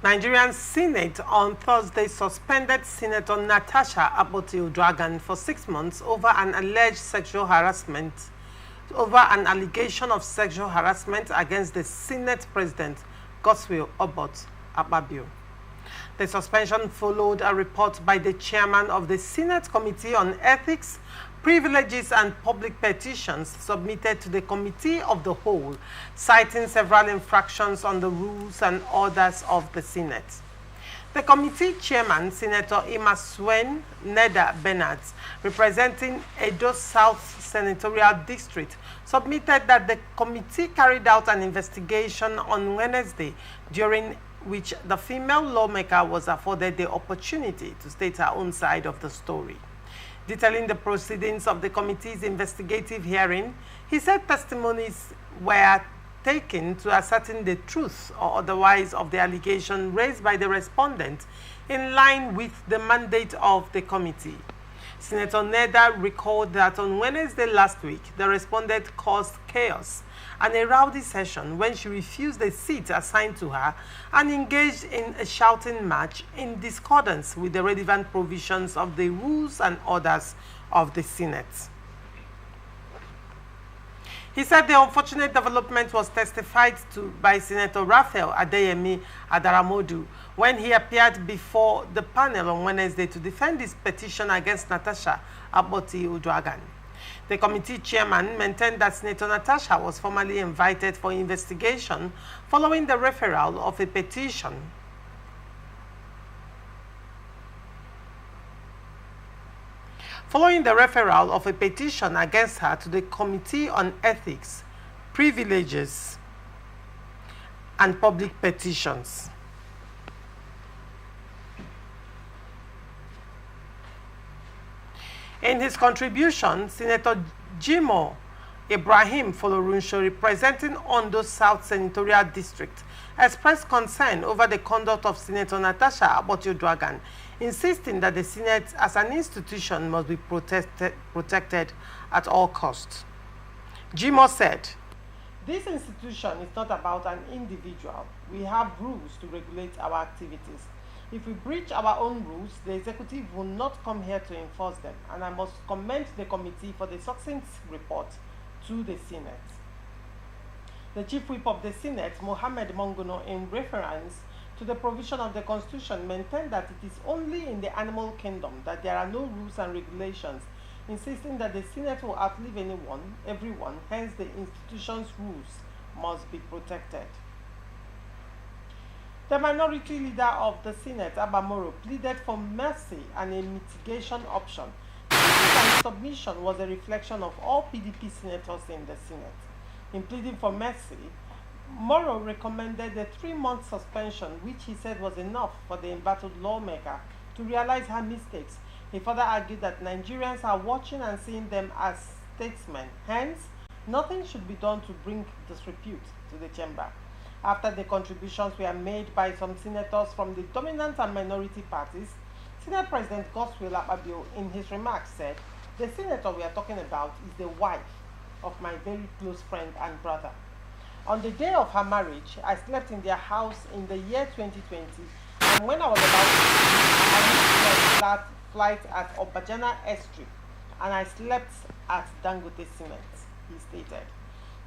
Nigerian Senate on Thursday suspended Senator Natasha Akpoti-Uduaghan for 6 months over an allegation of sexual harassment against the Senate President Godswill Obot Akpabio. The suspension followed a report by the chairman of the Senate Committee on Ethics, Privileges and Public Petitions submitted to the Committee of the Whole, citing several infractions on the rules and orders of the Senate. The committee chairman, Senator Imasuen Neda Bernard, representing Edo South Senatorial District, submitted that the committee carried out an investigation on Wednesday during which the female lawmaker was afforded the opportunity to state her own side of the story. Detailing the proceedings of the committee's investigative hearing, he said testimonies were taken to ascertain the truth or otherwise of the allegation raised by the respondent in line with the mandate of the committee. Senator Neda recalled that on Wednesday last week, the respondent caused chaos and a rowdy session when she refused a seat assigned to her and engaged in a shouting match in discordance with the relevant provisions of the rules and orders of the Senate. He said the unfortunate development was testified to by Senator Raphael Adeyemi Adaramodu when he appeared before the panel on Wednesday to defend his petition against Natasha Akpoti-Uduaghan. The committee chairman maintained that Senator Natasha was formally invited for investigation following the referral of a petition against her to the Committee on Ethics, Privileges and Public Petitions. In his contribution, Senator Jimo Ibrahim Folorunsho, representing Ondo South Senatorial District, expressed concern over the conduct of Senator Natasha Akpoti-Uduaghan, insisting that the Senate as an institution must be protected at all costs. Jimo said, "This institution is not about an individual. We have rules to regulate our activities. If we breach our own rules, the executive will not come here to enforce them, and I must commend the committee for the succinct report to the Senate." The Chief Whip of the Senate, Mohammed Monguno, in reference to the provision of the Constitution, maintained that it is only in the animal kingdom that there are no rules and regulations, insisting that the Senate will outlive everyone, hence the institution's rules must be protected. The minority leader of the Senate, Abamoro, pleaded for mercy and a mitigation option. His submission was a reflection of all PDP senators in the Senate. In pleading for mercy, Moro recommended a 3-month suspension, which he said was enough for the embattled lawmaker to realize her mistakes. He further argued that Nigerians are watching and seeing them as statesmen. Hence, nothing should be done to bring disrepute to the chamber. After the contributions were made by some senators from the dominant and minority parties, Senate President Godswill Akpabio, in his remarks, said, "The senator we are talking about is the wife of my very close friend and brother. On the day of her marriage, I slept in their house in the year 2020, and when I was about to leave, I missed my flight at Obajana Airstrip, and I slept at Dangote Cement," he stated.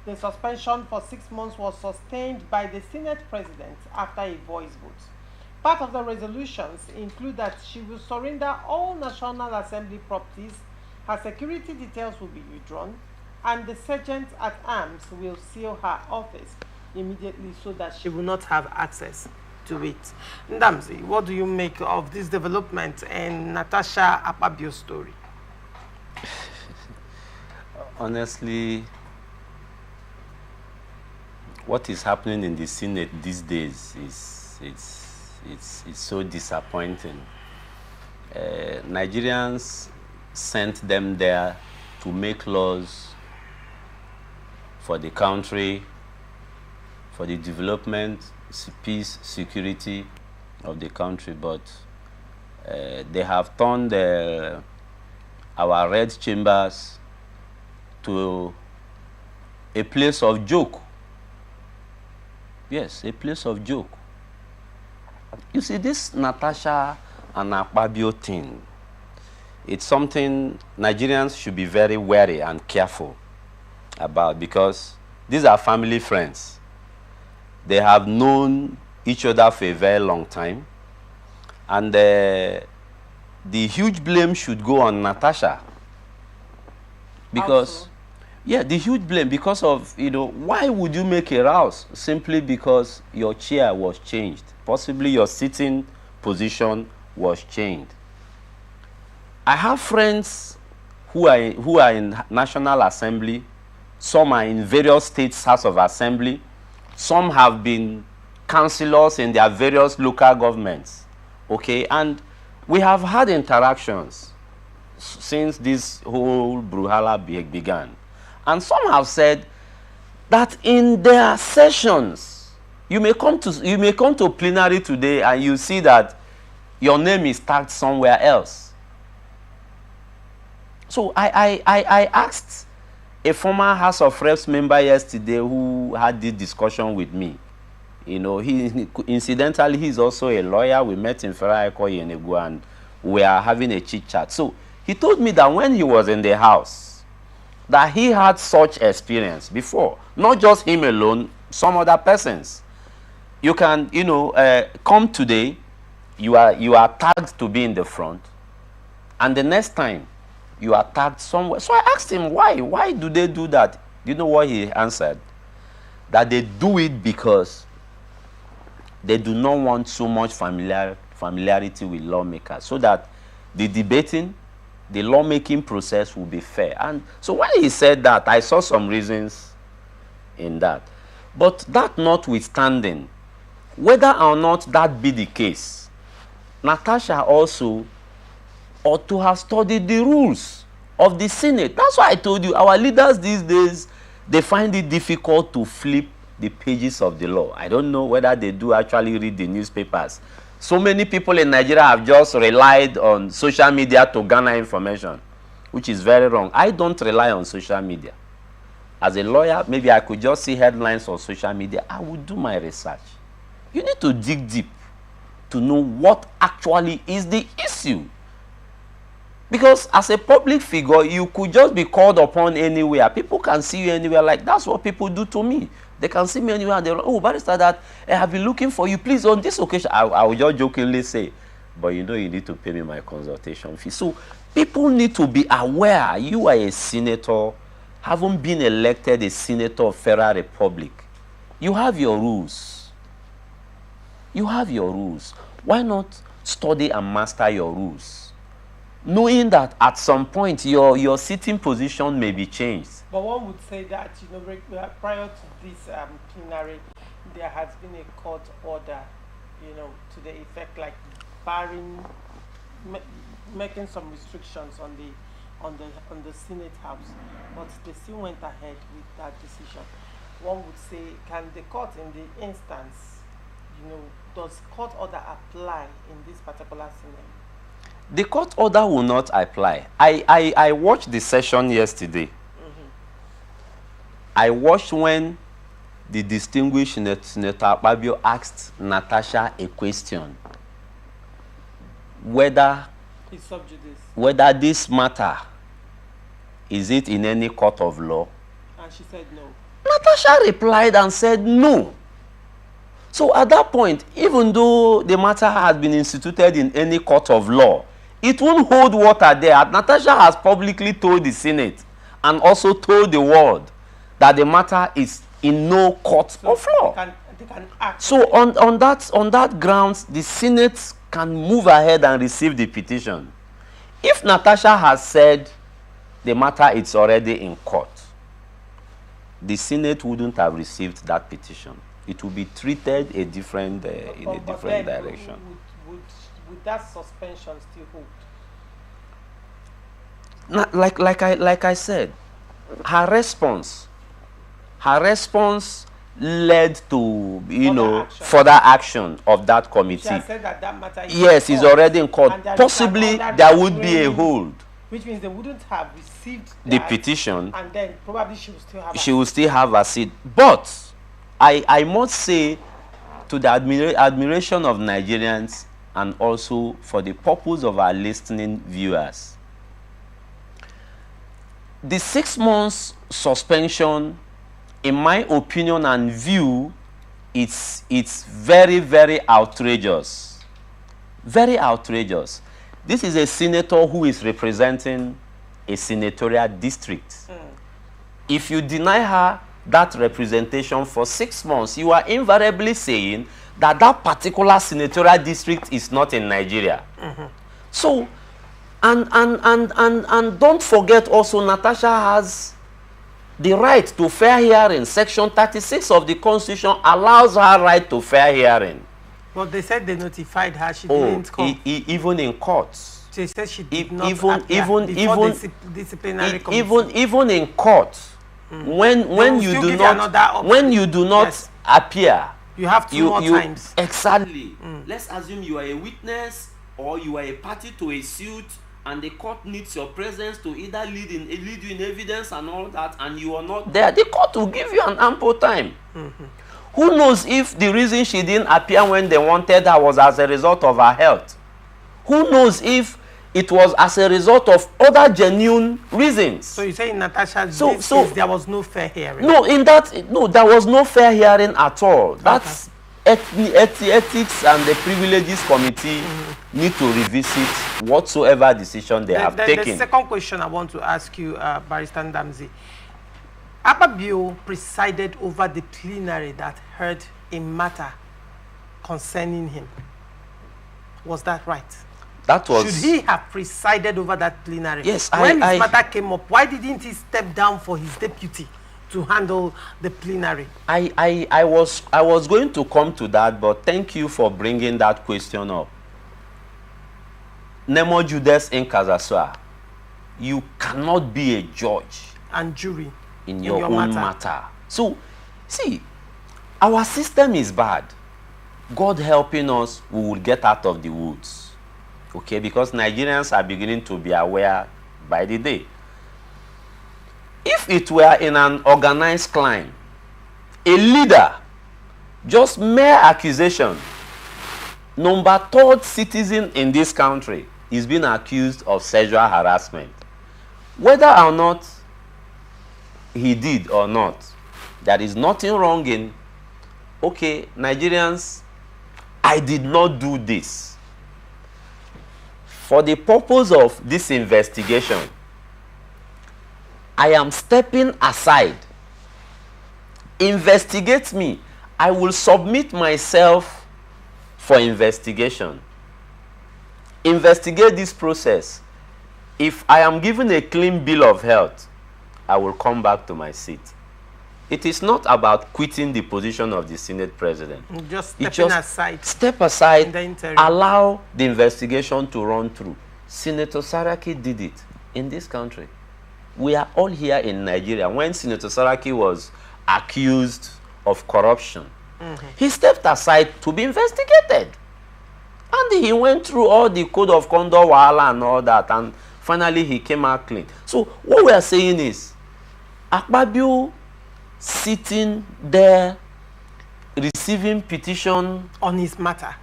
The suspension for 6 months was sustained by the Senate President after a voice vote. Part of the resolutions include that she will surrender all National Assembly properties, her security details will be withdrawn, and the sergeant at arms will seal her office immediately so that she will not have access to it. Ndamzi, what do you make of this development in Natasha Akpabio's story? Honestly, what is happening in the Senate these days is so disappointing. Nigerians sent them there to make laws for the country, for the development, peace, security of the country, but they have turned our red chambers to a place of joke. Yes, a place of joke. You see, this Natasha and Akpabio thing, it's something Nigerians should be very wary and careful about, because these are family friends. They have known each other for a very long time. And the huge blame should go on Natasha. Because, Also, yeah, the huge blame because of, why would you make a rouse simply because your chair was changed? Possibly your sitting position was changed. I have friends who are in National Assembly. Some are in various states' House of Assembly. Some have been councillors in their various local governments. Okay, and we have had interactions since this whole brouhaha began. And some have said that in their sessions, you may come to plenary today and you see that your name is tagged somewhere else. So I asked a former House of Reps member yesterday who had this discussion with me. Incidentally, he's also a lawyer. We met in Ferraiko Yenegu and we are having a chit chat. So he told me that when he was in the House, that he had such experience before. Not just him alone, some other persons. You can, come today, you are tagged to be in the front, and the next time you are tagged somewhere. So I asked him why. Why do they do that? You know what he answered? That they do it because they do not want so much familiarity with lawmakers, so that the debating, the lawmaking process will be fair. And so when he said that, I saw some reasons in that. But that notwithstanding, whether or not that be the case, Natasha also ought to have studied the rules of the Senate. That's why I told you, our leaders these days, they find it difficult to flip the pages of the law. I don't know whether they do actually read the newspapers. So many people in Nigeria have just relied on social media to garner information, which is very wrong. I don't rely on social media. As a lawyer, maybe I could just see headlines on social media. I would do my research. You need to dig deep to know what actually is the issue. Because as a public figure, you could just be called upon anywhere. People can see you anywhere. Like, that's what people do to me. They can see me anywhere and they're like, oh, barrister, that I have been looking for you. Please, on this occasion, I will just jokingly say, but you need to pay me my consultation fee. So people need to be aware. You are a senator, haven't been elected a senator of Federal Republic. You have your rules. You have your rules. Why not study and master your rules? Knowing that at some point your sitting position may be changed. but one would say that, prior to this plenary, there has been a court order, to the effect like barring, making some restrictions on the Senate House, but they still went ahead with that decision. One would say, can the court in the instance, does court order apply in this particular Senate? The court order will not apply. I watched the session yesterday. I watched when the distinguished Senator Akpabio asked Natasha a question. Whether this matter, is it in any court of law? And she said no. Natasha replied and said no. So at that point, even though the matter has been instituted in any court of law, it won't hold water there. Natasha has publicly told the Senate and also told the world that the matter is in no court of law. They can act. So on that grounds, the Senate can move ahead and receive the petition. If Natasha has said the matter is already in court, the Senate wouldn't have received that petition. It will be treated in a different direction. Would that suspension still hold? Like I said, her response led to further action of that committee. She has said that matter is yes, it's already in court. Possibly there would be a hold. Which means they wouldn't have received the petition, and then probably she will still have a seat. But I must say, to the admiration of Nigerians and also for the purpose of our listening viewers. The 6 months suspension, in my opinion and view, it's very, very outrageous. Very outrageous. This is a senator who is representing a senatorial district. If you deny her that representation for 6 months, you are invariably saying that that particular senatorial district is not in Nigeria. So, and don't forget also, Natasha has the right to fair hearing. Section 36 of the Constitution allows her right to fair hearing. But they said they notified her. She didn't come. Even in courts. She said she did not appear before disciplinary committee. Even in court, when you do not Yes. appear, You have two more times. Exactly. Let's assume you are a witness or you are a party to a suit, and the court needs your presence to either lead you in evidence and all that, and you are not there. The court will give you an ample time. Who knows if the reason she didn't appear when they wanted her was as a result of her health? Who knows if it was as a result of other genuine reasons? So you say in Natasha's case, there was no fair hearing? No, there was no fair hearing at all. That's ethics and the privileges committee need to revisit whatsoever decision they have taken. The second question I want to ask you, Barrister Ndamzi. Akpabio presided over the plenary that heard a matter concerning him. Was that right? That was... Should he have presided over that plenary? Yes, when his matter came up, why didn't he step down for his deputy to handle the plenary? I was going to come to that, but thank you for bringing that question up. Nemo Judes in Kazasua, you cannot be a judge and jury in your own matter. So, see, our system is bad. God helping us, we will get out of the woods. Okay, because Nigerians are beginning to be aware by the day. If it were in an organized crime, a leader, just mere accusation, number 3rd citizen in this country is being accused of sexual harassment. Whether or not he did or not, there is nothing wrong in, okay, Nigerians, I did not do this. For the purpose of this investigation, I am stepping aside. Investigate me. I will submit myself for investigation. Investigate this process. If I am given a clean bill of health, I will come back to my seat. It is not about quitting the position of the Senate President. Just stepping aside. Step aside, allow the investigation to run through. Senator Saraki did it in this country. We are all here in Nigeria. When Senator Saraki was accused of corruption, he stepped aside to be investigated. And he went through all the code of conduct, wahala and all that, and finally he came out clean. So what we are saying is, Akpabio sitting there receiving petition on his matter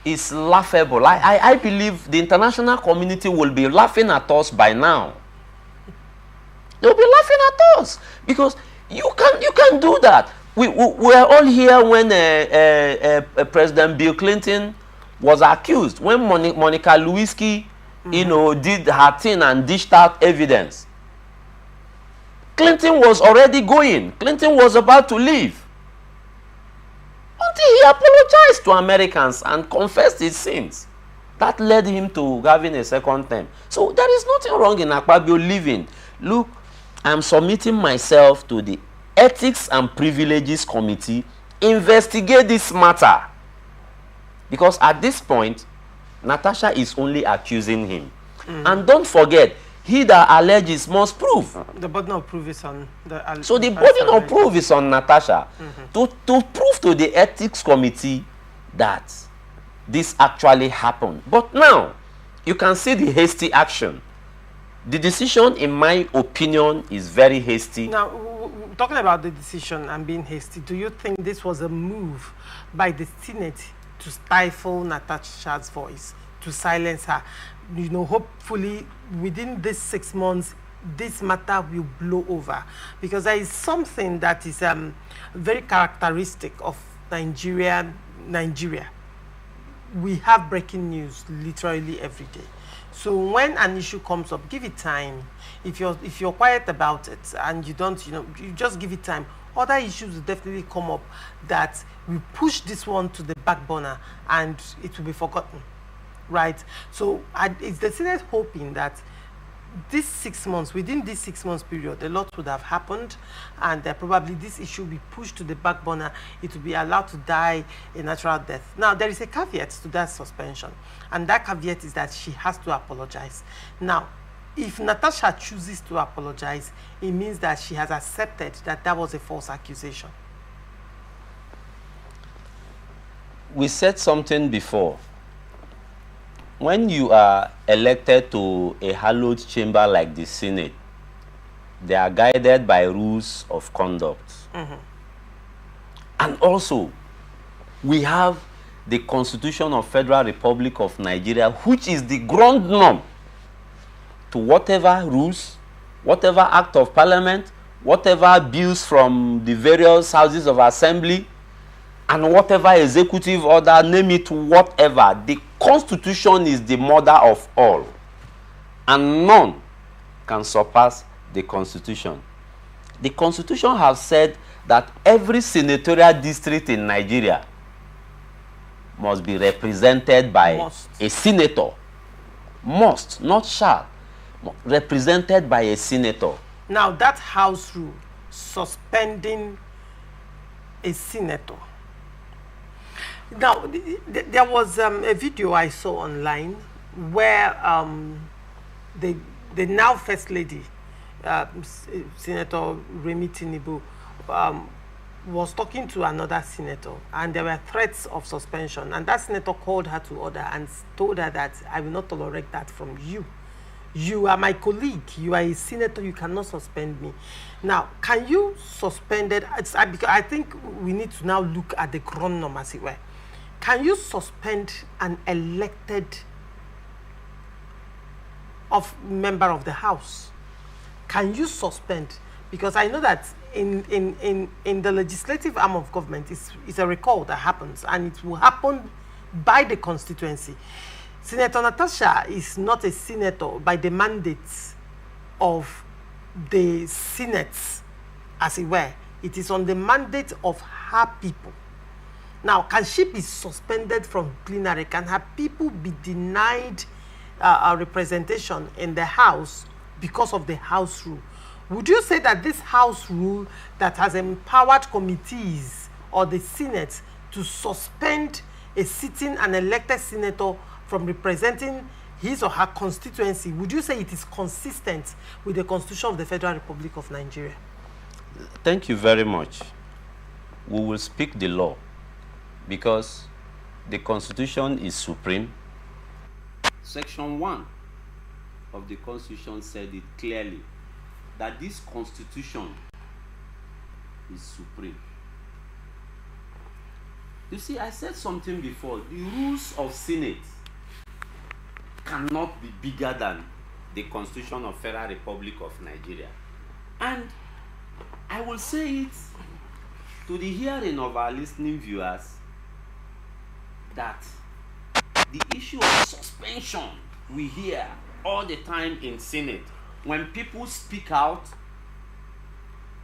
is laughable. I believe the international community will be laughing at us by now. They'll be laughing at us because you can do that. We are all here when President Bill Clinton was accused, when Monica Lewinsky did her thing and dished out evidence. Clinton was already going. Clinton was about to leave. Until he apologized to Americans and confessed his sins. That led him to having a second term. So there is nothing wrong in Akpabio leaving. Look, I'm submitting myself to the Ethics and Privileges Committee. Investigate this matter. Because at this point, Natasha is only accusing him. And don't forget, he that alleges must prove. The burden of proof is on the... So the burden of proof is on Natasha to prove to the ethics committee that this actually happened. But now, you can see the hasty action. The decision, in my opinion, is very hasty. Now, talking about the decision and being hasty, do you think this was a move by the Senate to stifle Natasha's voice, to silence her? You know, hopefully within these 6 months, this matter will blow over, because there is something that is very characteristic of Nigeria. We have breaking news literally every day. So when an issue comes up, give it time. If you're quiet about it and you don't, you just give it time, other issues will definitely come up that will push this one to the back burner and it will be forgotten, right? So it's the Senate hoping that this 6 months, within this 6 months period, a lot would have happened, and probably this issue will be pushed to the back burner. It will be allowed to die a natural death. Now, there is a caveat to that suspension, and that caveat is that she has to apologize. Now, if Natasha chooses to apologize, it means that she has accepted that that was a false accusation. We said something before. When you are elected to a hallowed chamber like the Senate, they are guided by rules of conduct. And also, we have the Constitution of Federal Republic of Nigeria, which is the ground norm to whatever rules, whatever act of parliament, whatever bills from the various houses of assembly, and whatever executive order, name it whatever. The Constitution is the mother of all, and none can surpass the Constitution. The Constitution has said that every senatorial district in Nigeria must be represented by a senator. Must, not shall. Represented by a senator. Now, that House rule suspending a senator. Now, there was a video I saw online where the now First Lady, Senator Remi Tinubu, was talking to another senator, and there were threats of suspension, and that senator called her to order and told her that I will not tolerate that from you. You are my colleague, you are a senator, you cannot suspend me. Now, can you suspend it? Because I think we need to now look at the ground norm, as it were. Can you suspend an elected member of the House? Can you suspend? Because I know that in the legislative arm of government, it's a recall that happens, and it will happen by the constituency. Senator Natasha is not a senator by the mandates of the Senate, as it were. It is on the mandate of her people. Now, can she be suspended from plenary? Can her people be denied a representation in the House because of the House rule? Would you say that this House rule that has empowered committees or the Senate to suspend a sitting and elected senator from representing his or her constituency, would you say it is consistent with the Constitution of the Federal Republic of Nigeria? Thank you very much. We will speak the law, because the Constitution is supreme. Section 1 of the Constitution said it clearly that this Constitution is supreme. You see, I said something before. The rules of Senate cannot be bigger than the Constitution of Federal Republic of Nigeria. And I will say it to the hearing of our listening viewers that the issue of suspension we hear all the time in Senate. When people speak out,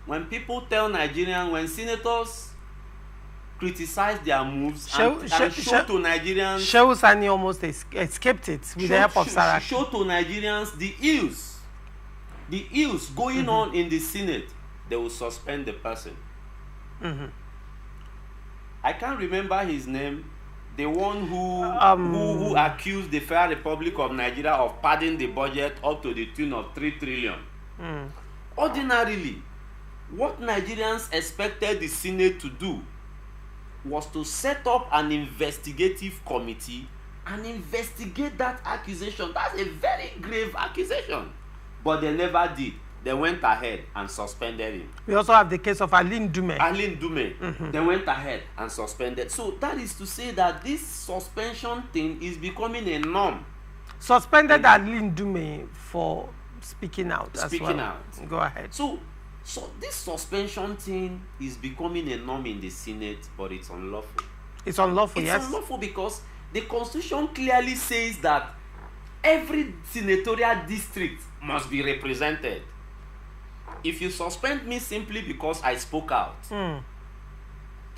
when people tell Nigerians, when senators criticize their moves and show to Nigerians. Shehu Sani almost escaped it with the help of Saraki. Show to Nigerians the ills going on in the Senate, they will suspend the person. I can't remember his name. The one who accused the Federal Republic of Nigeria of padding the budget up to the tune of 3 trillion. Ordinarily, what Nigerians expected the Senate to do was to set up an investigative committee and investigate that accusation. That's a very grave accusation. but they never did. They went ahead and suspended him. We also have the case of Aline Dume. Aline Dume, they went ahead and suspended. So that is to say that this suspension thing is becoming a norm. Suspended Aline Dume for speaking out as well. Speaking out. Go ahead. So this suspension thing is becoming a norm in the Senate, but it's unlawful. It's unlawful, yes. It's unlawful because the Constitution clearly says that every senatorial district must be represented. If you suspend me simply because I spoke out,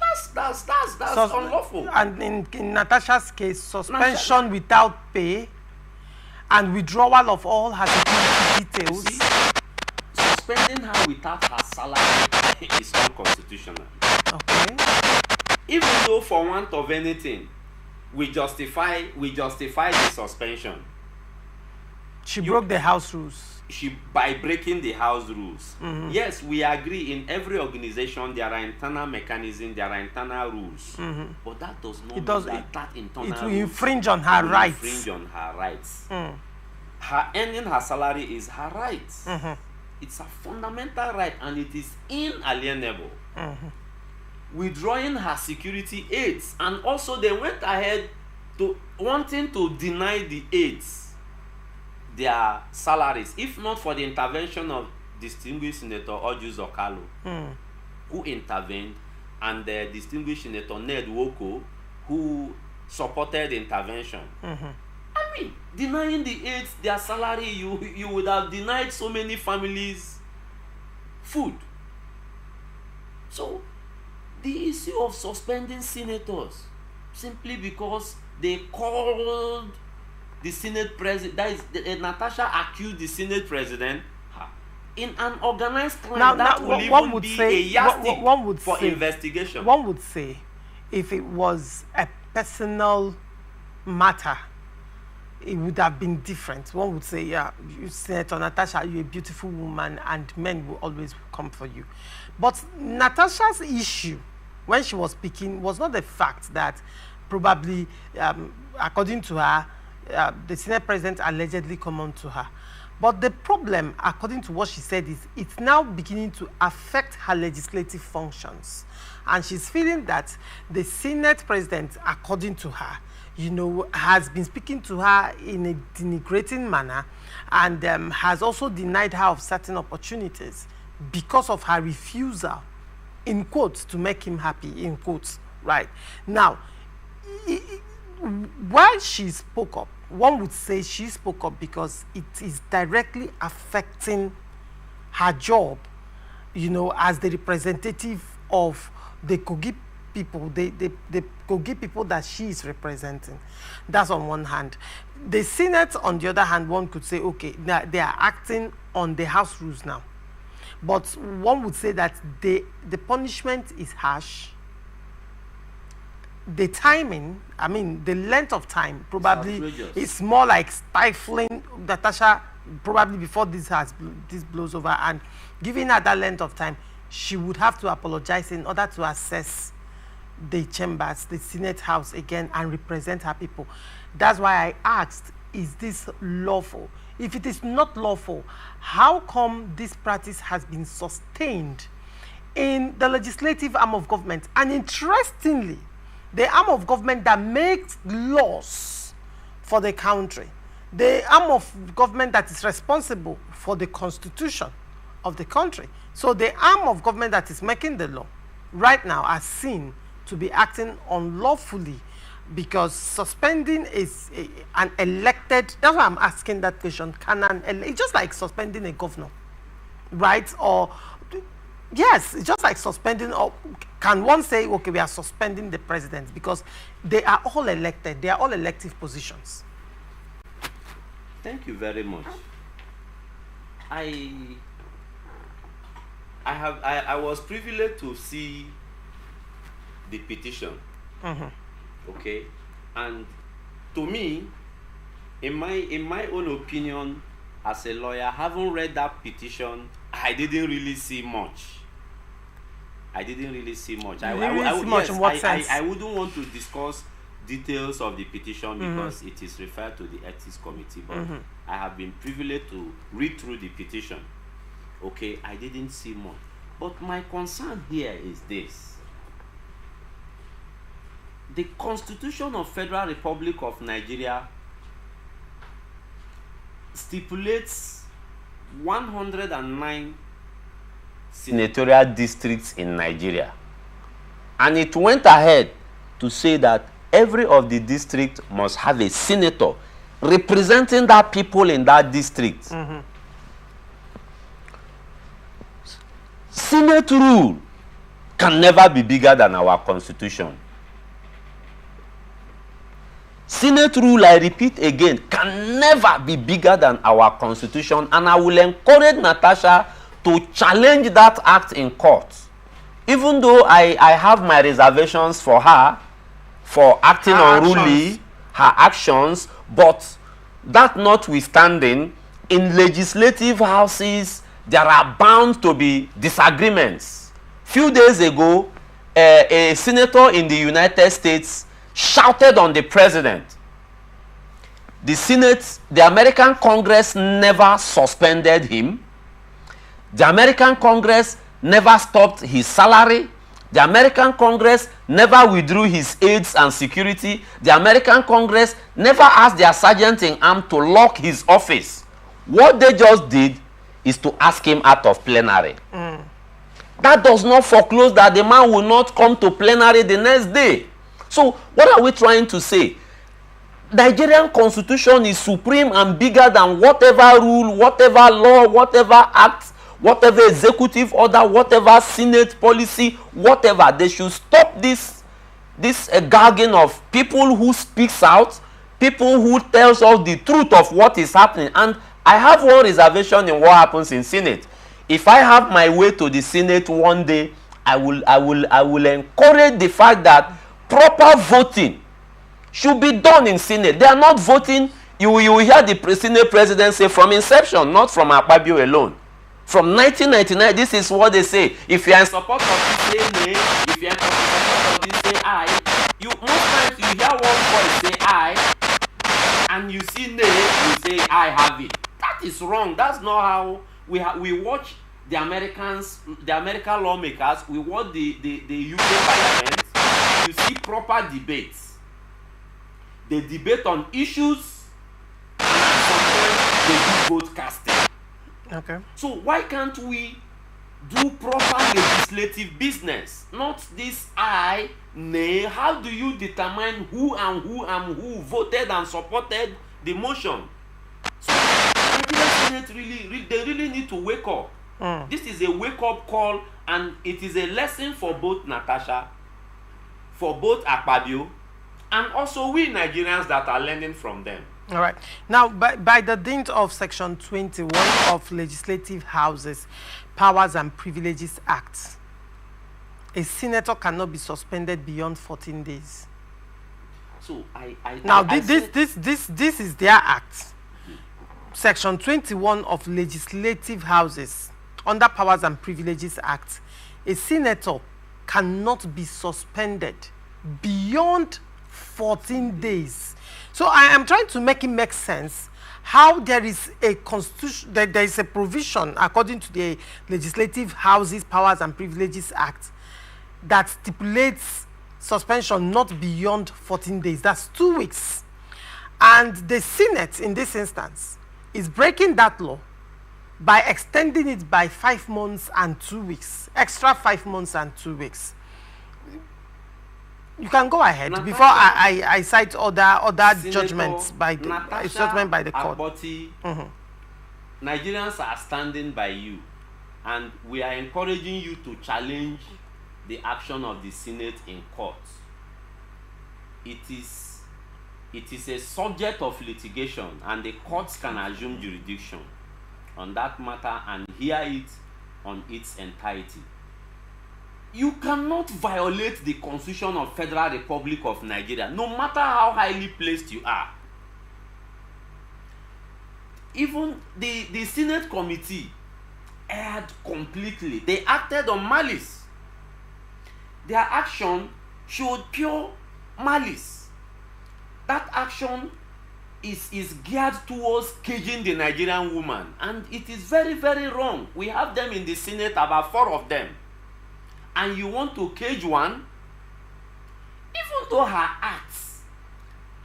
that's unlawful. And in Natasha's case, suspension without pay and withdrawal of all her security details. See, suspending her without her salary is unconstitutional. Okay. Even though for want of anything, we justify the suspension. She broke the house rules. By breaking the house rules. Yes, we agree in every organization there are internal mechanisms, there are internal rules. But that does not mean that internal it will infringe on her rights. Infringe on her rights. Her earning her salary is her right. It's a fundamental right and it is inalienable. Withdrawing her security aids, and also they went ahead to wanting to deny the aids their salaries, if not for the intervention of distinguished Senator Ojus Okalo, who intervened, and the distinguished Senator Ned Woko, who supported the intervention. I mean, denying the aides their salary, you would have denied so many families food. So, the issue of suspending senators simply because they called the Senate president, that is, Natasha accused the Senate president in an organized crime that will even be a yardstick for investigation. One would say, if it was a personal matter, it would have been different. One would say, yeah, Senator Natasha, you're a beautiful woman and men will always come for you. But Natasha's issue, when she was speaking, was not the fact that probably, according to her, the Senate president allegedly come on to her. But the problem, according to what she said, is it's now beginning to affect her legislative functions. And she's feeling that the Senate president, according to her, has been speaking to her in a denigrating manner and has also denied her of certain opportunities because of her refusal, in quotes, to make him happy, in quotes, right? Now, while she spoke up, one would say she spoke up because it is directly affecting her job, as the representative of the Kogi people, the Kogi people that she is representing. That's on one hand. The Senate, on the other hand, one could say, okay, they are acting on the house rules now. But one would say that the punishment is harsh. The timing, the length of time probably is more like stifling Natasha probably before this blows over, and giving her that length of time, she would have to apologize in order to access the chambers, the Senate House again, and represent her people. That's why I asked, is this lawful? If it is not lawful, how come this practice has been sustained in the legislative arm of government? And interestingly, the arm of government that makes laws for the country, the arm of government that is responsible for the constitution of the country. So the arm of government that is making the law right now are seen to be acting unlawfully, because suspending is an elected, that's why I'm asking that question, it's just like suspending a governor, right? Or yes, it's just like suspending, or can one say, okay, we are suspending the president, because they are all elected, they are all elective positions. Thank you very much. I was privileged to see the petition. Okay, and to me, in my own opinion, as a lawyer, having read that petition, I didn't really see much. I wouldn't want to discuss details of the petition because it is referred to the Ethics Committee, but I have been privileged to read through the petition. Okay, I didn't see more. But my concern here is this. The Constitution of Federal Republic of Nigeria stipulates 109 senatorial districts in Nigeria. And it went ahead to say that every of the districts must have a senator representing that people in that district. Senate rule can never be bigger than our Constitution. Senate rule, I repeat again, can never be bigger than our Constitution, and I will encourage Natasha to challenge that act in court. Even though I have my reservations for her, for acting unruly, her actions, but that notwithstanding, in legislative houses, there are bound to be disagreements. Few days ago, a senator in the United States shouted on the president. The Senate, the American Congress never suspended him. The American Congress never stopped his salary. The American Congress never withdrew his aids and security. The American Congress never asked their sergeant in arms to lock his office. What they just did is to ask him out of plenary. That does not foreclose that the man will not come to plenary the next day. So what are we trying to say? Nigerian Constitution is supreme and bigger than whatever rule, whatever law, whatever act, whatever executive order, whatever Senate policy, whatever. They should stop this gagging of people who speaks out, people who tells us the truth of what is happening. And I have one reservation in what happens in Senate. If I have my way to the Senate one day, I will encourage the fact that proper voting should be done in Senate. They are not voting. You will hear the Senate president say from inception, not from Akpabio alone. From 1999, this is what they say. If you are in support of this, say nay. If you are in support of this, say aye. Most times you hear one voice say aye, and you see nay, you say I have it. That is wrong. That's not how we watch the Americans, the American lawmakers. We watch the UK Parliament. You see proper debates. They debate on issues, and sometimes they do broadcasting. Okay. So why can't we do proper legislative business? Not this aye, nay. How do you determine who voted and supported the motion? So the Senate they really need to wake up. This is a wake-up call, and it is a lesson for both Natasha, for both Akpabio, and also we Nigerians that are learning from them. All right. Now, by the dint of Section 21 of Legislative Houses, Powers and Privileges Act, a senator cannot be suspended beyond 14 days. So this is their act. Section 21 of Legislative Houses, under Powers and Privileges Act, a senator cannot be suspended beyond 14 days. So I am trying to make it make sense how there is a constitution, there is a provision according to the Legislative Houses Powers and Privileges Act that stipulates suspension not beyond 14 days. That's 2 weeks. And the Senate in this instance is breaking that law by extending it by 5 months and 2 weeks, extra 5 months and 2 weeks. You can go ahead Natasha, before I cite other judgments by the judgment by the court. Nigerians are standing by you, and we are encouraging you to challenge the action of the Senate in court. It is a subject of litigation, and the courts can assume jurisdiction on that matter and hear it on its entirety. You cannot violate the Constitution of Federal Republic of Nigeria, no matter how highly placed you are. Even the Senate committee erred completely. They acted on malice. Their action showed pure malice. that action is geared towards caging the Nigerian woman, and it is very, very wrong. We have them in the Senate, about 4 of them, and you want to cage one, even though her acts,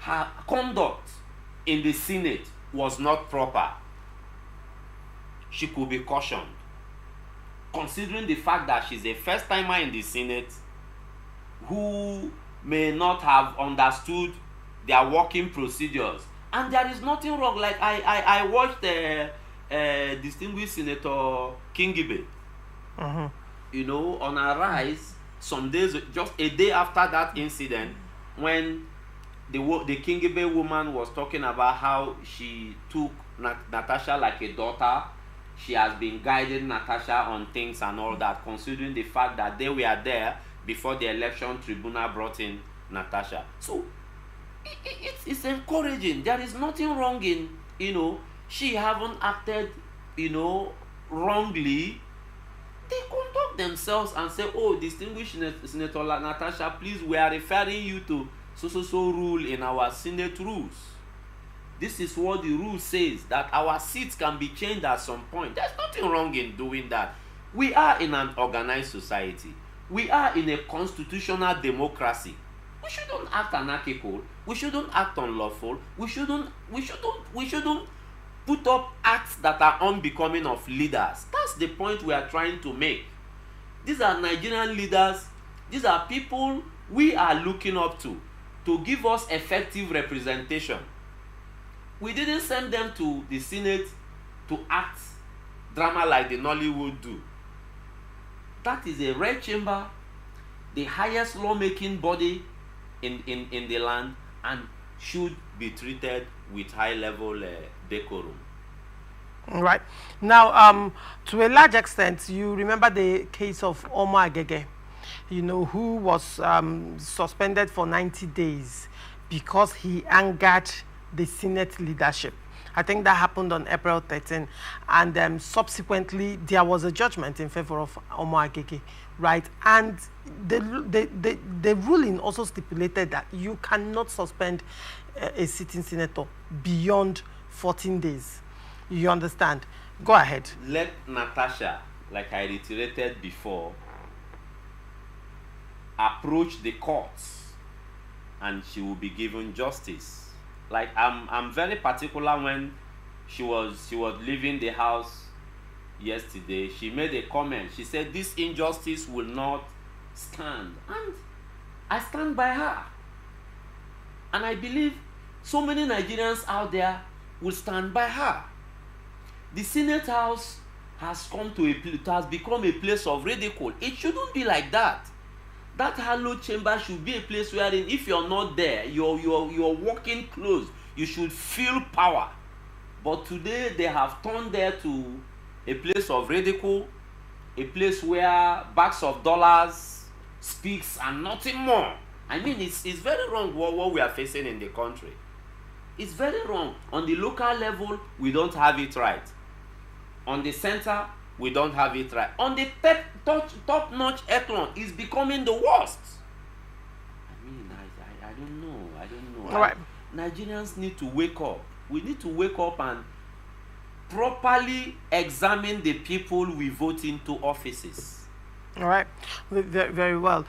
her conduct in the Senate was not proper, she could be cautioned. Considering the fact that she's a first-timer in the Senate who may not have understood their working procedures. And there is nothing wrong. Like I watched distinguished Senator Kingibe, you know, on a rise some days, just a day after that incident, when the Kingibe woman was talking about how she took Natasha like a daughter. She has been guiding Natasha on things and all that, considering the fact that they were there before the election tribunal brought in Natasha. So it's encouraging. There is nothing wrong in, you know, she haven't acted, you know, wrongly. They conduct themselves and say, oh, distinguished Senator Natasha, please, we are referring you to so rule in our Senate rules. This is what the rule says, that our seats can be changed at some point. There's nothing wrong in doing that. We are in an organized society. We are in a constitutional democracy. We shouldn't act anarchical. We shouldn't act unlawful. We shouldn't put up acts that are unbecoming of leaders. That's the point we are trying to make. These are Nigerian leaders. These are people we are looking up to give us effective representation. We didn't send them to the Senate to act drama like the Nollywood do. That is a red chamber, the highest lawmaking body in the land, and should be treated with high level decorum. Right. Now, to a large extent, you remember the case of Omar Agege, you know, who was suspended for 90 days because he angered the Senate leadership. I think that happened on April 13, and subsequently there was a judgment in favor of Omar Agege, right? And the ruling also stipulated that you cannot suspend a sitting senator beyond 14 days. You understand? Go ahead. Let Natasha, like I reiterated before, approach the courts, and she will be given justice. Like I'm very particular. When she was leaving the house yesterday, she made a comment. She said this injustice will not stand, and I stand by her. And I believe so many Nigerians out there will stand by her. The Senate House has become a place of ridicule. It shouldn't be like that. That hallowed chamber should be a place wherein, if you're not there, you're walking close, you should feel power. But today they have turned there to a place of ridicule, a place where bags of dollars speaks and nothing more. I mean, it's very wrong what we are facing in the country. It's very wrong. On the local level, we don't have it right. On the center, we don't have it right. On the top-notch echelon, it's becoming the worst. I mean, I don't know. All right. Nigerians need to wake up. We need to wake up and properly examine the people we vote into offices. All right. Very well.